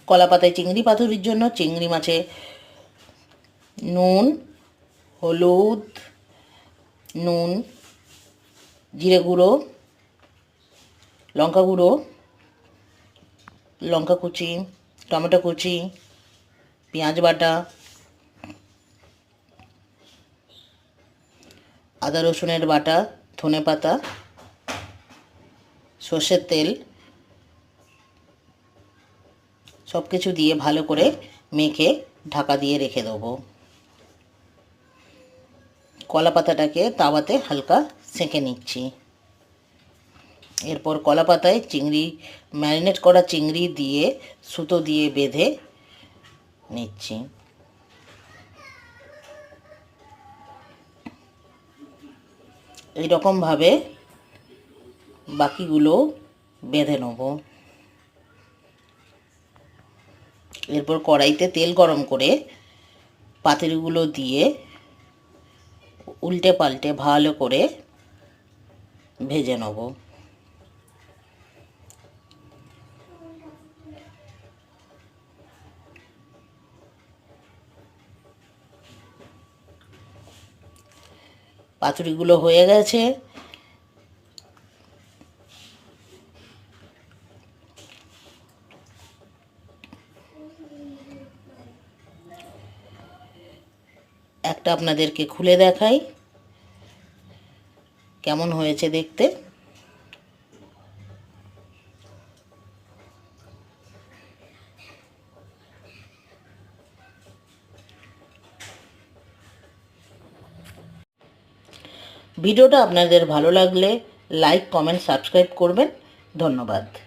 কলা পাতায় চিংড়ি পাতুরির জন্য চিংড়ি মাছে নুন, হলুদ, নুন, জিরে গুঁড়ো, লঙ্কা গুঁড়ো, লঙ্কা কুচি, টমেটো কুচি, পেঁয়াজ বাটা, আদা রসুনের বাটা, ধনে পাতা, সর্ষের তেল সব কিছু দিয়ে ভালো করে মেখে ঢাকা দিয়ে রেখে দেবো। কলা পাতাটাকে তাওয়াতে হালকা সেঁকে নিচ্ছি। এরপর কলা পাতায় ম্যারিনেট করা চিংড়ি দিয়ে সুতো দিয়ে বেঁধে নিচ্ছি। এইরকমভাবে বাকিগুলো বেঁধে নেব। এরপর কড়াইতে তেল গরম করে পাতুরিগুলো দিয়ে উল্টে পাল্টে ভালো করে ভেজে নেব। পাতুরিগুলো হয়ে গেছে। একটা আপনাদেরকে খুলে দেখাই কেমন হয়েছে দেখতে। ভিডিওটা আপনাদের ভালো লাগলে লাইক, কমেন্ট, সাবস্ক্রাইব করবেন। ধন্যবাদ।